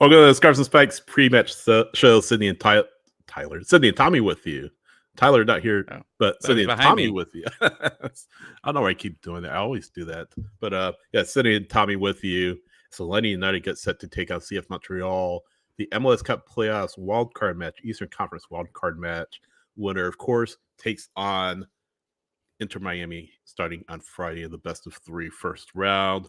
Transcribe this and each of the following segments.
Welcome to the Scarves and Spikes pre-match show. Sydney and Sydney and Tommy with you. Tyler not here, but Sydney and Tommy with you. I don't know why I keep doing that. I always do that. But yeah, Sydney and Tommy with you. So Lenny United gets set to take out CF Montreal. The MLS Cup Playoffs Wild Card match, Eastern Conference Wild Card match. Winner, of course, takes on Inter Miami starting on Friday in the best of three first round.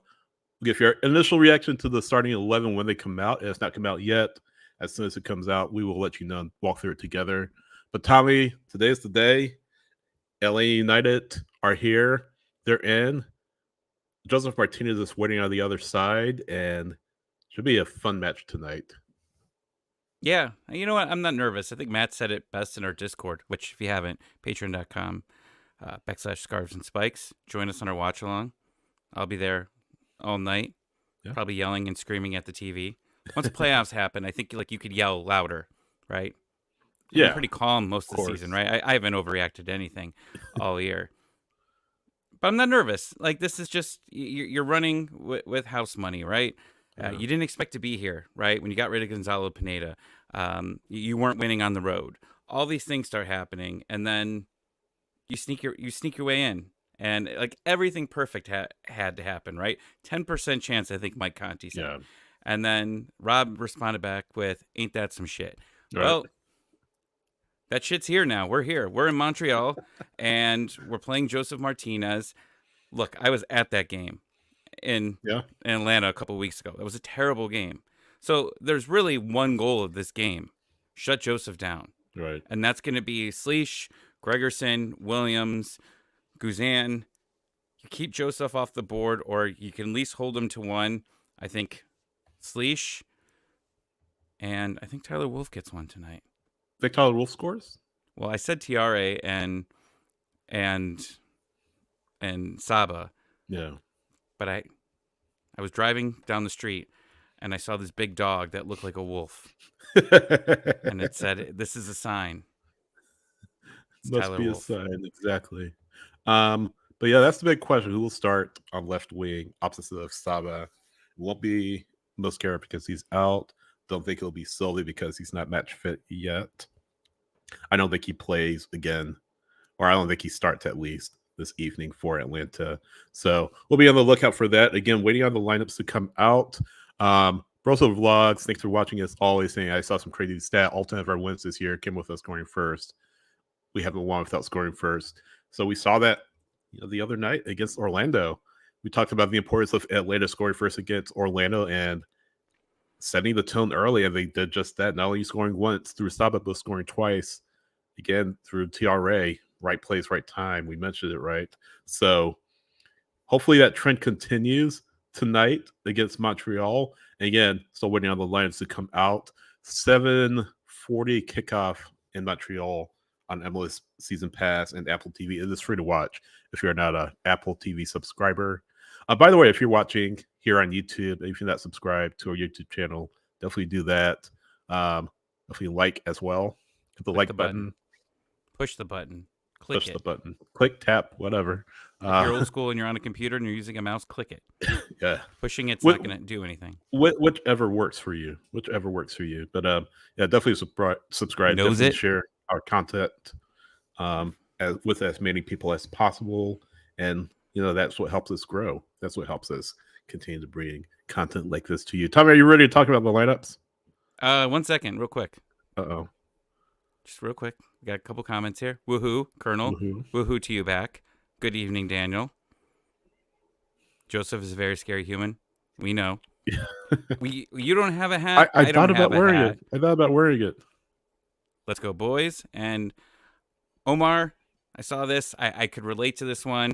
We'll give your initial reaction to the starting 11 when they come out. It has not come out yet. As soon as it comes out, we will let you know and walk through it together. But Tommy, today is the day. LA United are here. They're in. Joseph Martinez is waiting on the other side, and should be a fun match tonight. Yeah. You know what? I'm not nervous. I think Matt said it best in our Discord, which if you haven't, patreon.com /scarves and spikes. Join us on our watch along. I'll be there all night, probably yelling and screaming at the TV. Once playoffs happen, I think you could yell louder, right? Yeah, I'm pretty calm most of the season, right? I haven't overreacted to anything all year. But I'm not nervous. Like, this is just, you're running with house money, right? Yeah. You didn't expect to be here, right? When you got rid of Gonzalo Pineda, you weren't winning on the road. All these things start happening, and then you sneak your way in. And like everything perfect had to happen, right? 10% chance, I think Mike Conti said. Yeah. And then Rob responded back with, "Ain't that some shit?" Right. Well, that shit's here now. We're here. We're in Montreal, and we're playing Joseph Martinez. Look, I was at that game in Atlanta a couple of weeks ago. It was a terrible game. So there's really one goal of this game: shut Joseph down. Right. And that's going to be Sleesh, Gregerson, Williams, Guzan. You keep Joseph off the board, or you can at least hold him to one. I think Sleesh, and I think Tyler Wolf gets one tonight. Think Tyler Wolf scores? Well, I said TRA and Saba. Yeah. But I was driving down the street, and I saw this big dog that looked like a wolf. And it said, "This is a sign." Must Tyler be Wolf. A sign, exactly. But yeah, that's the big question. Who will start on left wing opposite of Saba? It won't be Mosquera because he's out. Don't think it'll be Sylvie because he's not match fit yet. I don't think he plays again, or I don't think he starts at least this evening for Atlanta. So we'll be on the lookout for that. Again, waiting on the lineups to come out. Broso Vlogs, thanks for watching us always. Saying I saw some crazy stat. All 10 of our wins this year came with us scoring first. We haven't won without scoring first. So we saw that the other night against Orlando. We talked about the importance of Atlanta scoring first against Orlando and setting the tone early, and they did just that. Not only scoring once through Saba, but scoring twice again through TRA. Right place, right time. We mentioned it, right? So hopefully that trend continues tonight against Montreal. And again, still waiting on the Lions to come out. 7:40 kickoff in Montreal on MLS Season Pass and Apple TV. It is free to watch if you're not an Apple TV subscriber. By the way, if you're watching here on YouTube, if you're not subscribed to our YouTube channel, definitely do that. Definitely like as well. Hit the like button. Push the button. Push the button. Click, tap, whatever. If you're old school and you're on a computer and you're using a mouse, click it. Yeah. Pushing it's not going to do anything. Whichever works for you. But yeah, definitely subscribe. Definitely share our content with as many people as possible. And, that's what helps us grow. That's what helps us continue to bring content like this to you. Tommy, are you ready to talk about the lineups? 1 second, real quick. Uh-oh. Just real quick. We got a couple comments here. Woohoo, Colonel. Woohoo to you back. Good evening, Daniel. Joseph is a very scary human. We know. You don't have a hat. I thought about wearing it. I thought about wearing it. Let's go, boys. And Omar, I saw this. I could relate to this one.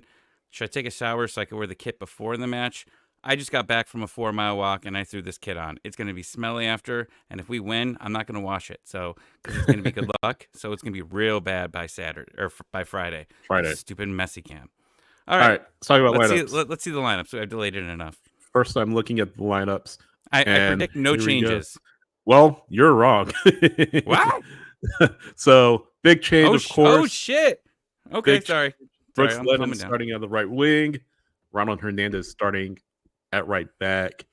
Should I take a shower so I could wear the kit before the match? I just got back from a 4-mile walk, and I threw this kit on. It's going to be smelly after, and if we win, I'm not going to wash it. So, because it's going to be good luck. So it's going to be real bad by Saturday or by Friday. Stupid messy cam. All right. Let's talk about lineups. Let's see the lineups. I've delayed it enough. First, I'm looking at the lineups. I predict no changes. Well, you're wrong. What? So big change, of course. Oh shit. Okay, sorry. Brooks Lennon starting on the right wing. Ronald Hernandez starting at right back,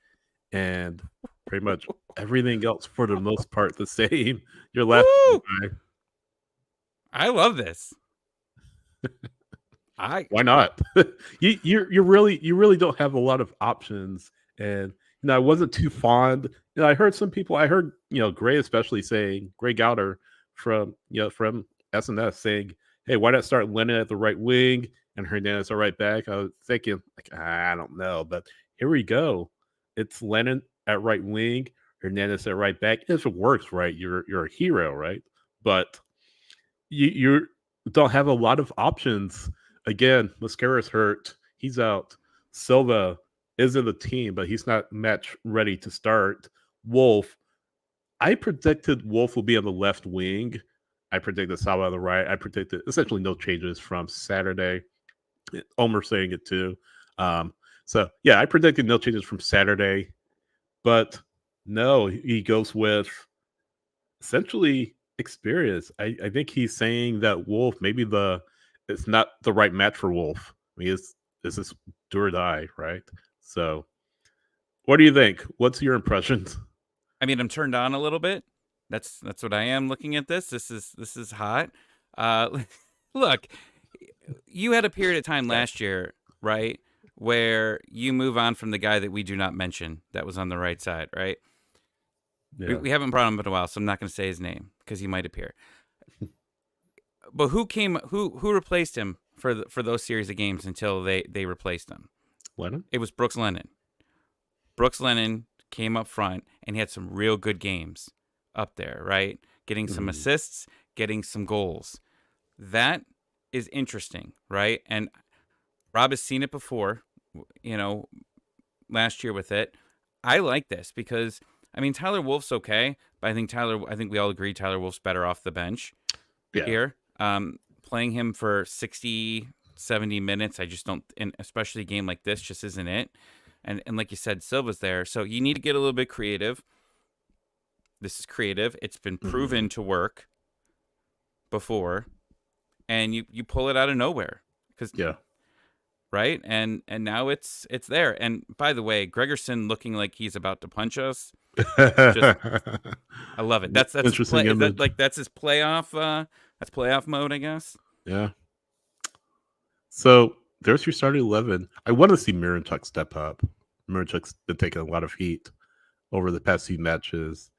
and pretty much everything else for the most part the same. Your left Woo! guy. I love this. Why not? You really don't have a lot of options, and I wasn't too fond. I heard some people. I heard Gray especially saying Gray Gowder from SNS saying, "Hey, why not start Lennon at the right wing and Hernandez at right back?" I was thinking like I don't know, but here we go. It's Lennon at right wing, Hernandez at right back. If it works, right, you're a hero, right? But you don't have a lot of options. Again, Mascara's hurt. He's out. Silva is in the team, but he's not match ready to start. Wolf, I predicted Wolf will be on the left wing. I predicted Saba on the right. I predicted essentially no changes from Saturday. Omer saying it too. So yeah, I predicted no changes from Saturday, but no, he goes with essentially experience. I think he's saying that Wolf maybe it's not the right match for Wolf. I mean, this is do or die, right? So, what do you think? What's your impressions? I mean, I'm turned on a little bit. That's what I am looking at this. This is hot. Look, you had a period of time last year, right, where you move on from the guy that we do not mention that was on the right side, right? Yeah. We haven't brought him in a while, so I'm not going to say his name because he might appear. But who replaced him for those series of games until they replaced him? Lennon? It was Brooks Lennon. Brooks Lennon came up front and he had some real good games up there, right? Getting some assists, getting some goals. That is interesting, right? And Rob has seen it before, last year with it. I like this because I mean Tyler Wolff's okay, but I think we all agree Tyler Wolff's better off the bench here. Playing him for 60, 70 minutes, I just don't, and especially a game like this just isn't it. And like you said, Silva's there, so you need to get a little bit creative. This is creative. It's been proven to work before, and you pull it out of nowhere right? And now it's there. And by the way, Gregerson looking like he's about to punch us. Just, I love it. That's interesting image. That's his playoff. That's playoff mode, I guess. Yeah. So there's your starting 11. I want to see Miranchuk step up. Miranchuk's been taking a lot of heat over the past few matches.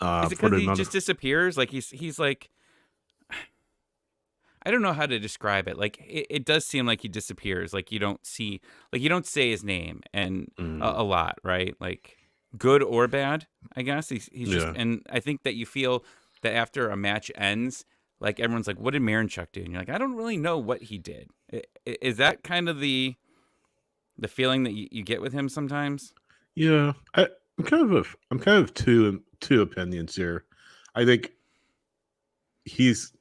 Is it because he just disappears? Like he's like, I don't know how to describe it. Like it does seem like he disappears. Like you don't say his name and a lot, right? Like good or bad, I guess. He's just, and I think that you feel that after a match ends, like everyone's like, what did Miranchuk do? And you're like, I don't really know what he did. Is that kind of the feeling that you get with him sometimes? Yeah, I'm kind of two opinions here. I think he's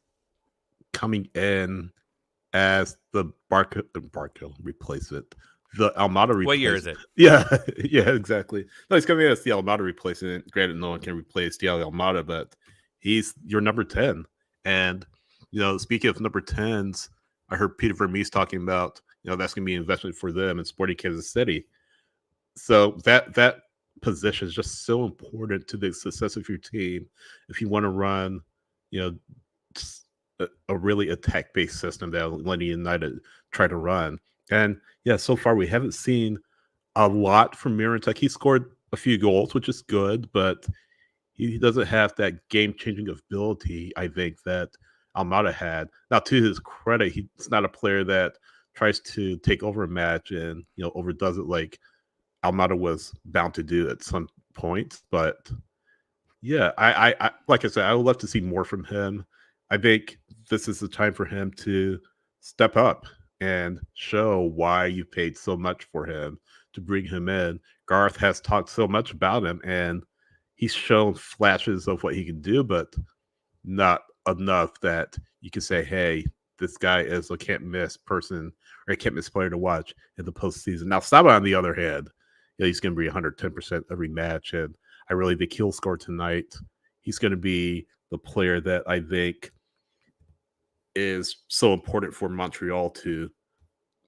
coming in as the Barco replacement, the Almada replacement. What year is it? Yeah, exactly. No, he's coming in as the Almada replacement. Granted, no one can replace the Almada, but he's your number 10. And speaking of number 10s, I heard Peter Vermees talking about that's going to be an investment for them in Sporting Kansas City. So that position is just so important to the success of your team if you want to run, a really attack-based system that Atlanta United try to run. And yeah, so far we haven't seen a lot from Miranchuk. He scored a few goals, which is good, but he doesn't have that game-changing ability, I think, that Almada had. Now, to his credit, he's not a player that tries to take over a match and overdoes it like Almada was bound to do at some point. But yeah, I like I said, I would love to see more from him. I think this is the time for him to step up and show why you paid so much for him to bring him in. Garth has talked so much about him, and he's shown flashes of what he can do, but not enough that you can say, hey, this guy is a can't miss person or a can't miss player to watch in the postseason. Now, Saba, on the other hand, he's going to be 110% every match, and I really think he'll score tonight. He's going to be the player that I think is so important for Montreal to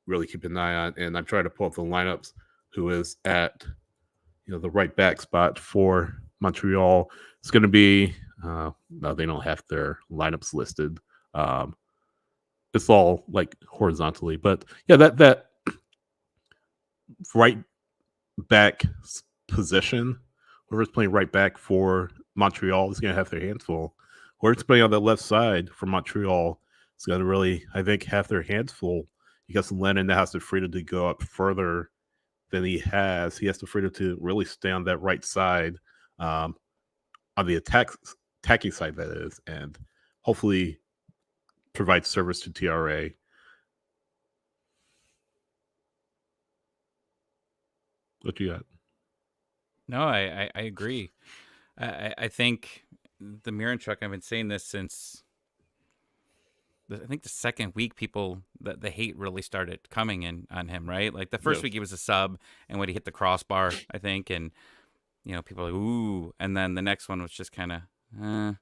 really keep an eye on. And I'm trying to pull up the lineups who is at the right back spot for Montreal. It's going to be no, they don't have their lineups listed. It's all like horizontally, but yeah, that right back position, whoever's playing right back for Montreal is going to have their hands full. Whoever's playing on the left side for Montreal is going to really, I think, have their hands full because Lennon now has the freedom to go up further than he has. He has the freedom to really stay on that right side, on the attacking side, that is, and hopefully provide service to TRA. What you got? No, I agree. I think the Miranchuk, I've been saying this since I think the second week the hate really started coming in on him, right? Like the first week he was a sub and when he hit the crossbar, I think, and people are like, ooh, and then the next one was just kind of and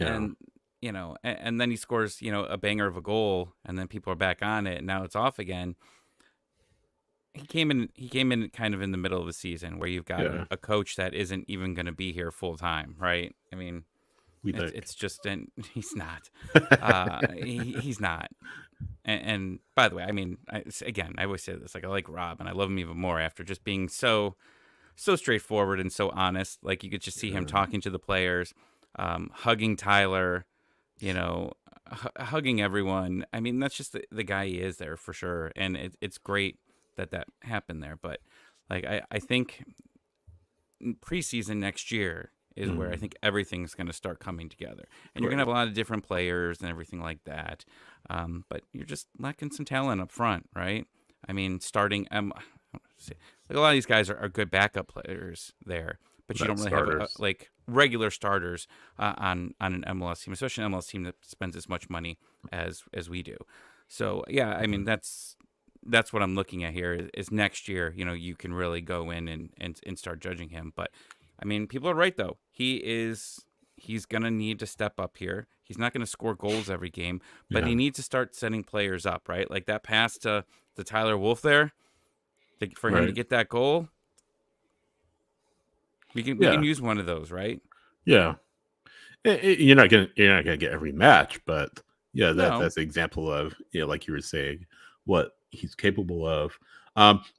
and then he scores, a banger of a goal and then people are back on it and now it's off again. He came in kind of in the middle of the season where you've got a coach that isn't even going to be here full time, right? I mean, it's just he's not. He's not. And by the way, I mean, I always say this, like I like Rob and I love him even more after just being so straightforward and so honest. Like you could just see him talking to the players, hugging Tyler, hugging everyone. I mean, that's just the guy he is there for sure. And it's great that happened there. But like, I think preseason next year is where I think everything's going to start coming together. And you're going to have a lot of different players and everything like that. But you're just lacking some talent up front, right? I mean, starting, like a lot of these guys are good backup players there, but you don't really have like regular starters on an MLS team, especially an MLS team that spends as much money as we do. So yeah, I mean that's what I'm looking at here is next year. You can really go in and start judging him. But I mean, people are right though. He's gonna need to step up here. He's not gonna score goals every game, but he needs to start setting players up, right? Like that pass to Tyler Wolff there. For him to get that goal, we can use one of those, right? Yeah, you're not gonna get every match, but yeah, that's an example of like you were saying, what he's capable of.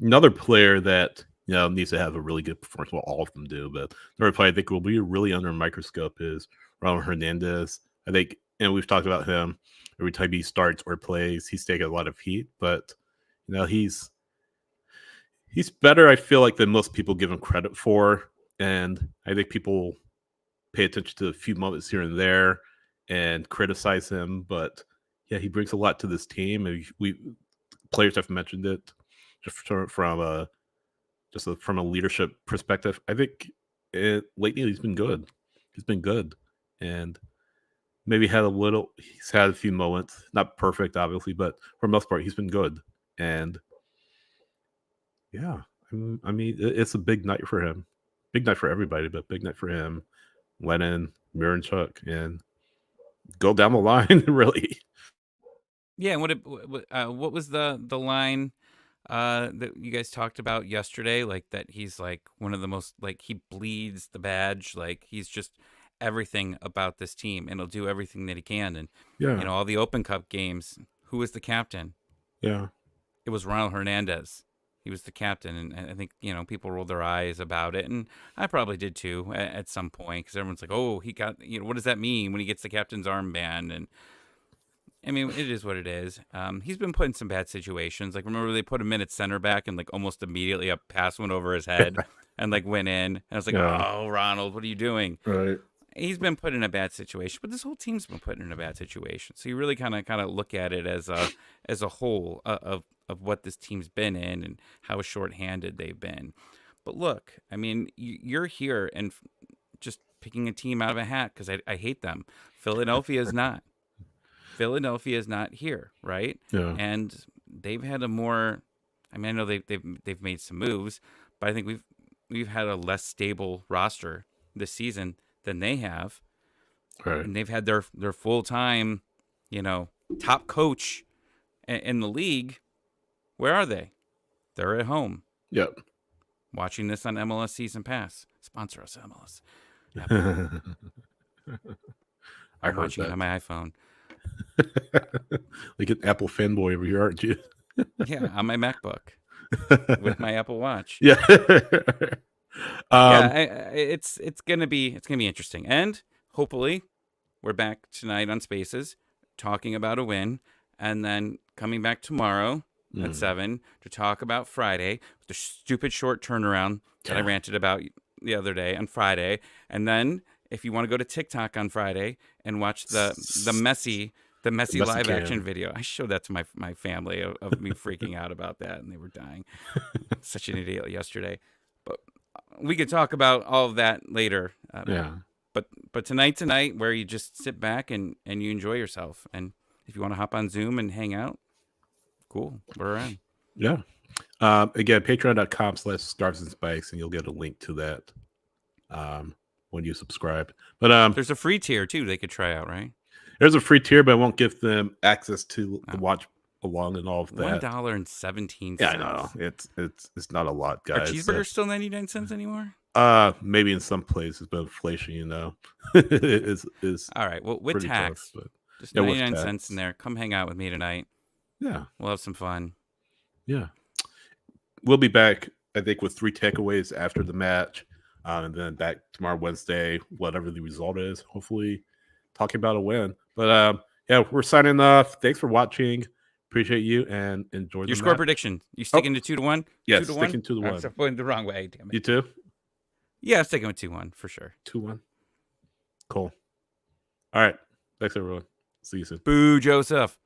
Another player that needs to have a really good performance. Well, all of them do, but another player I think will be really under a microscope is Ronald Hernandez. I think, and we've talked about him every time he starts or plays, he's taking a lot of heat, but he's better, I feel like, than most people give him credit for. And I think people pay attention to a few moments here and there and criticize him. But yeah, he brings a lot to this team. And players have mentioned it just from a leadership perspective. I think lately he's been good. He's been good. And maybe he's had a few moments, not perfect, obviously, but for the most part, he's been good. And yeah, I mean, it's a big night for him. Big night for everybody, but big night for him. Lennon, Miranchuk, and go down the line, really. Yeah, and what was the line that you guys talked about yesterday? Like that he's like one of the most, like he bleeds the badge. Like he's just everything about this team, and he'll do everything that he can. And all the Open Cup games, who was the captain? Yeah, it was Ronald Hernandez. He was the captain, and I think people rolled their eyes about it, and I probably did too at some point because everyone's like, "Oh, he got what does that mean when he gets the captain's armband?" And I mean, it is what it is. He's been put in some bad situations. Like remember they put him in at center back, and like almost immediately a pass went over his head and like went in, and I was like, "Oh, Ronald, what are you doing?" Right. He's been put in a bad situation, but this whole team's been put in a bad situation. So you really kind of look at it as a whole of what this team's been in and how shorthanded they've been. But look, I mean, you're here and just picking a team out of a hat because I hate them. Philadelphia is not. Philadelphia is not here, right? Yeah. And they've had a more. I mean, I know they've made some moves, but I think we've had a less stable roster this season than they have. Right. And they've had their full-time, top coach in the league. Where are they? They're at home. Yep. watching this on MLS Season Pass. Sponsor us, MLS. Apple. I'm watching it on my iPhone. Like an Apple fanboy over here, aren't you? Yeah, on my MacBook with my Apple Watch. Yeah. It's gonna be interesting, and hopefully we're back tonight on Spaces talking about a win, and then coming back tomorrow at 7 to talk about Friday, the stupid short turnaround that I ranted about the other day on Friday, and then if you want to go to TikTok on Friday and watch the messy live action video. I showed that to my family of me freaking out about that, and they were dying. Such an idiot yesterday. But we could talk about all of that later. But tonight's a night where you just sit back and you enjoy yourself. And if you want to hop on Zoom and hang out, cool. We're around. Yeah. Again, patreon.com/Scarves and Spikes, and you'll get a link to that when you subscribe. But there's a free tier too they could try out, right? There's a free tier, but I won't give them access to the watch along and all of that. $1.17. Yeah, I know. It's not a lot, guys. Are cheeseburgers still 99 cents anymore? Maybe in some places, but inflation, is all right. Well, with tax, tough, just 99 cents in there. Come hang out with me tonight. Yeah, we'll have some fun. Yeah, we'll be back, I think, with 3 takeaways after the match, and then back tomorrow, Wednesday, whatever the result is. Hopefully, talking about a win. But yeah, we're signing off. Thanks for watching. Appreciate you and enjoy your score prediction. You sticking to 2-1? Yes, sticking to the 1. I'm going the wrong way. Damn it. You too? Yeah, sticking with 2-1 for sure. 2-1. Cool. All right. Thanks, everyone. See you soon. Boo, Joseph.